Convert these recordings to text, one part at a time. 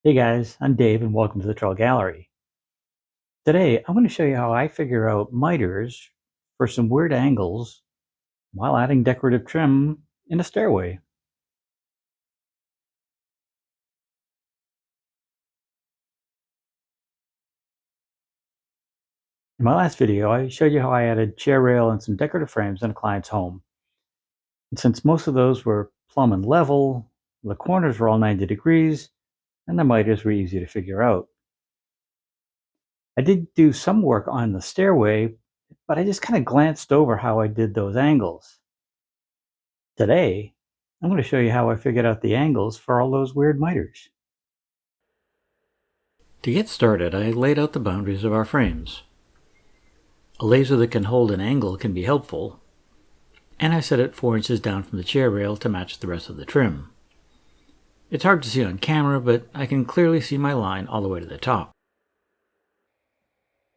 Hey guys, I'm Dave and welcome to the Trull Gallery. Today I'm going to show you how I figure out miters for some weird angles while adding decorative trim in a stairway. In my last video I showed you how I added chair rail and some decorative frames in a client's home. And since most of those were plumb and level, the corners were all 90 degrees, and the miters were easy to figure out. I did do some work on the stairway, but I just kind of glanced over how I did those angles. Today, I'm going to show you how I figured out the angles for all those weird miters. To get started, I laid out the boundaries of our frames. A laser that can hold an angle can be helpful, and I set it 4 inches down from the chair rail to match the rest of the trim. It's hard to see on camera, but I can clearly see my line all the way to the top.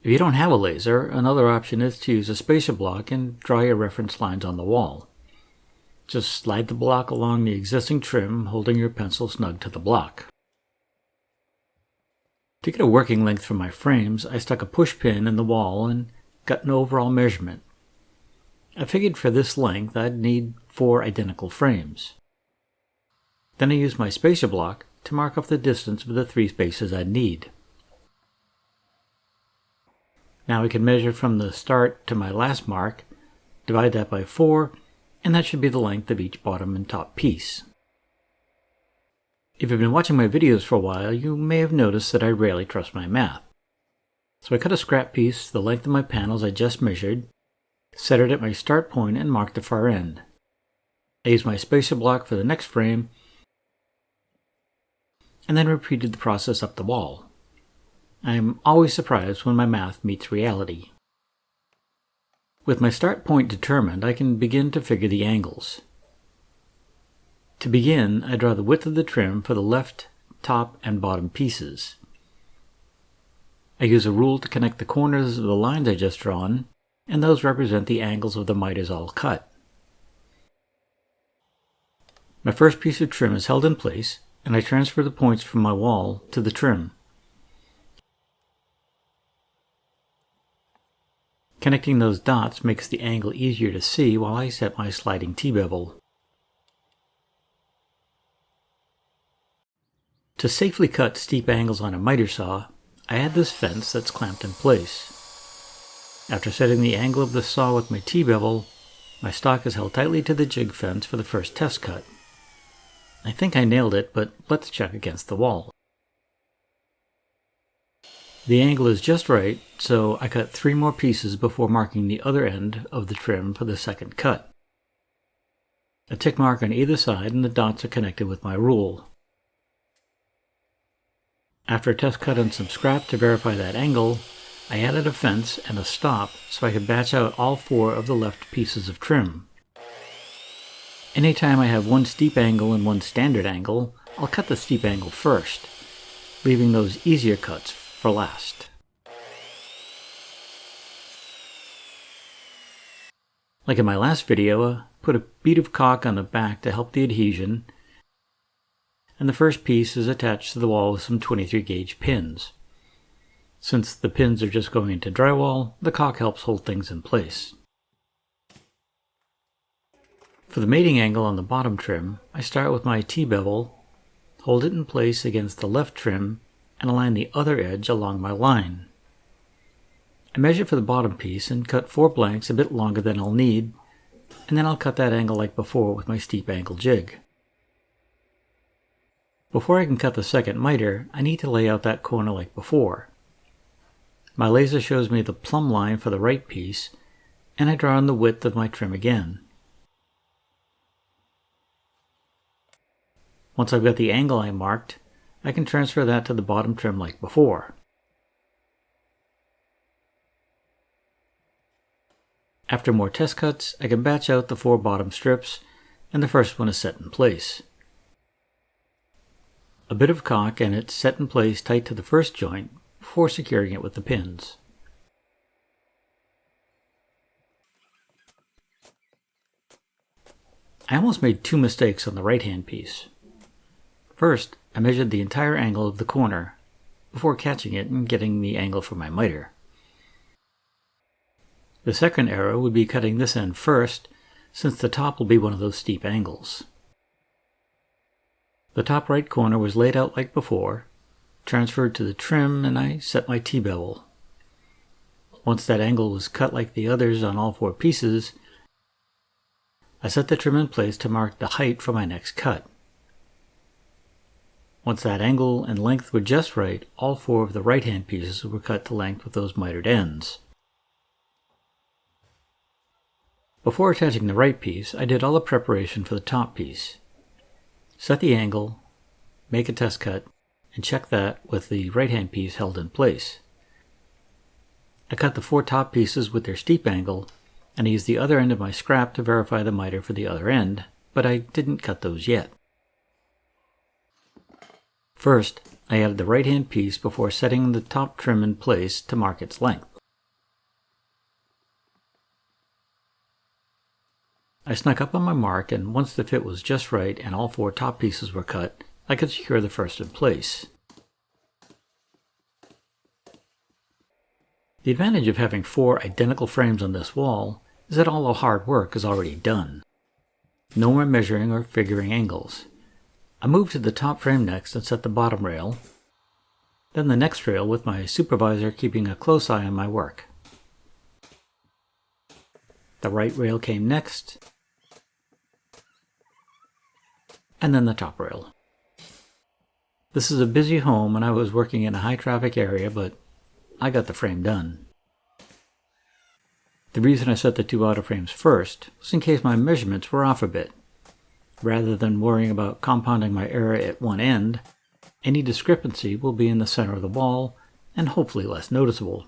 If you don't have a laser, another option is to use a spacer block and draw your reference lines on the wall. Just slide the block along the existing trim, holding your pencil snug to the block. To get a working length for my frames, I stuck a push pin in the wall and got an overall measurement. I figured for this length I'd need 4 identical frames. Then I used my spacer block to mark off the distance of the 3 spaces I'd need. Now we can measure from the start to my last mark, divide that by 4, and that should be the length of each bottom and top piece. If you've been watching my videos for a while, you may have noticed that I rarely trust my math. So I cut a scrap piece the length of my panels I just measured, set it at my start point, and marked the far end. I used my spacer block for the next frame, and then repeated the process up the wall. I am always surprised when my math meets reality. With my start point determined, I can begin to figure the angles. To begin, I draw the width of the trim for the left, top, and bottom pieces. I use a rule to connect the corners of the lines I just drawn, and those represent the angles of the miters all cut. My first piece of trim is held in place, and I transfer the points from my wall to the trim. Connecting those dots makes the angle easier to see while I set my sliding T-bevel. To safely cut steep angles on a miter saw, I add this fence that's clamped in place. After setting the angle of the saw with my T-bevel, my stock is held tightly to the jig fence for the first test cut. I think I nailed it, but let's check against the wall. The angle is just right, so I cut 3 more pieces before marking the other end of the trim for the second cut. A tick mark on either side and the dots are connected with my rule. After a test cut on some scrap to verify that angle, I added a fence and a stop so I could batch out all 4 of the left pieces of trim. Anytime I have one steep angle and one standard angle, I'll cut the steep angle first, leaving those easier cuts for last. Like in my last video, I put a bead of caulk on the back to help the adhesion, and the first piece is attached to the wall with some 23 gauge pins. Since the pins are just going into drywall, the caulk helps hold things in place. For the mating angle on the bottom trim, I start with my T-bevel, hold it in place against the left trim, and align the other edge along my line. I measure for the bottom piece and cut 4 blanks a bit longer than I'll need, and then I'll cut that angle like before with my steep angle jig. Before I can cut the second miter, I need to lay out that corner like before. My laser shows me the plumb line for the right piece, and I draw on the width of my trim again. Once I've got the angle I marked, I can transfer that to the bottom trim like before. After more test cuts, I can batch out the 4 bottom strips, and the first one is set in place. A bit of caulk and it's set in place tight to the first joint before securing it with the pins. I almost made 2 mistakes on the right hand piece. First, I measured the entire angle of the corner before catching it and getting the angle for my miter. The second error would be cutting this end first, since the top will be one of those steep angles. The top right corner was laid out like before, transferred to the trim, and I set my T-bevel. Once that angle was cut like the others on all 4 pieces, I set the trim in place to mark the height for my next cut. Once that angle and length were just right, all 4 of the right-hand pieces were cut to length with those mitered ends. Before attaching the right piece, I did all the preparation for the top piece. Set the angle, make a test cut, and check that with the right-hand piece held in place. I cut the 4 top pieces with their steep angle, and I used the other end of my scrap to verify the miter for the other end, but I didn't cut those yet. First, I added the right-hand piece before setting the top trim in place to mark its length. I snuck up on my mark, and once the fit was just right and all 4 top pieces were cut, I could secure the first in place. The advantage of having 4 identical frames on this wall is that all the hard work is already done. No more measuring or figuring angles. I moved to the top frame next and set the bottom rail, then the next rail with my supervisor keeping a close eye on my work. The right rail came next, and then the top rail. This is a busy home and I was working in a high traffic area, but I got the frame done. The reason I set the 2 outer frames first was in case my measurements were off a bit. Rather than worrying about compounding my error at one end, any discrepancy will be in the center of the wall and hopefully less noticeable.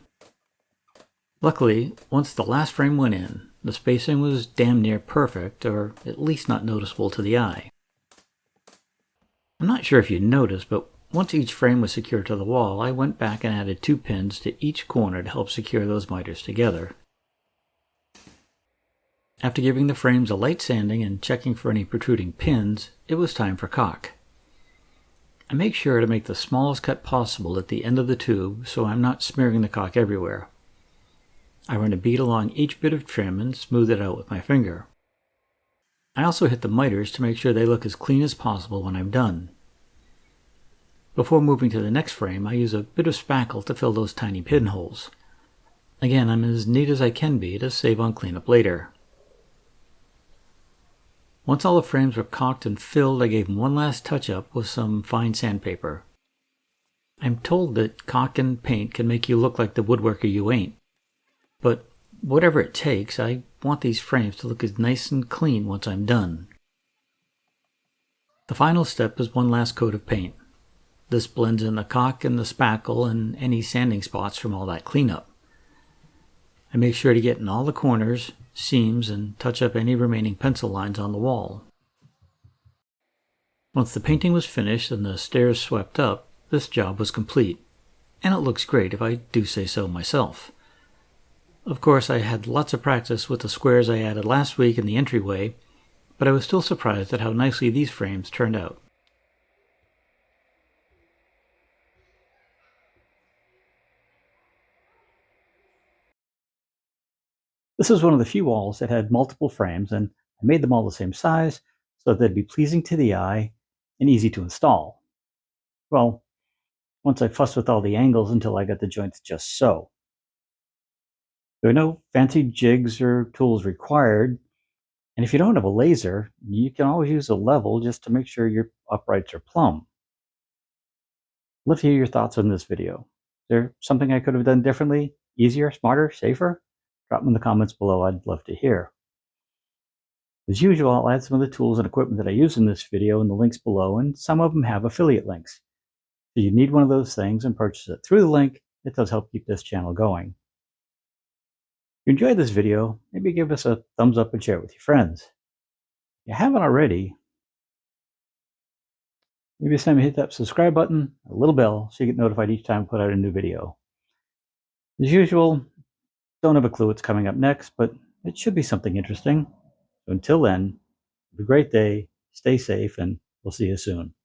Luckily, once the last frame went in, the spacing was damn near perfect, or at least not noticeable to the eye. I'm not sure if you noticed, but once each frame was secured to the wall, I went back and added 2 pins to each corner to help secure those miters together. After giving the frames a light sanding and checking for any protruding pins, it was time for caulk. I make sure to make the smallest cut possible at the end of the tube so I'm not smearing the caulk everywhere. I run a bead along each bit of trim and smooth it out with my finger. I also hit the miters to make sure they look as clean as possible when I'm done. Before moving to the next frame, I use a bit of spackle to fill those tiny pinholes. Again, I'm as neat as I can be to save on cleanup later. Once all the frames were caulked and filled, I gave them one last touch-up with some fine sandpaper. I'm told that caulk and paint can make you look like the woodworker you ain't. But whatever it takes, I want these frames to look as nice and clean once I'm done. The final step is one last coat of paint. This blends in the caulk and the spackle and any sanding spots from all that cleanup. I make sure to get in all the corners, seams, and touch up any remaining pencil lines on the wall. Once the painting was finished and the stairs swept up, this job was complete, and it looks great if I do say so myself. Of course, I had lots of practice with the squares I added last week in the entryway, but I was still surprised at how nicely these frames turned out. This is one of the few walls that had multiple frames, and I made them all the same size so that they'd be pleasing to the eye and easy to install. Well, once I fussed with all the angles until I got the joints just so. There are no fancy jigs or tools required, and if you don't have a laser, you can always use a level just to make sure your uprights are plumb. I'd love to hear your thoughts on this video. Is there something I could have done differently, easier, smarter, safer? Drop them in the comments below. I'd love to hear. As usual, I'll add some of the tools and equipment that I use in this video in the links below, and some of them have affiliate links. If you need one of those things and purchase it through the link, it does help keep this channel going. If you enjoyed this video, maybe give us a thumbs up and share it with your friends. If you haven't already, maybe it's time to hit that subscribe button, a little bell, so you get notified each time I put out a new video. As usual, don't have a clue what's coming up next, but it should be something interesting. So until then, have a great day, stay safe, and we'll see you soon.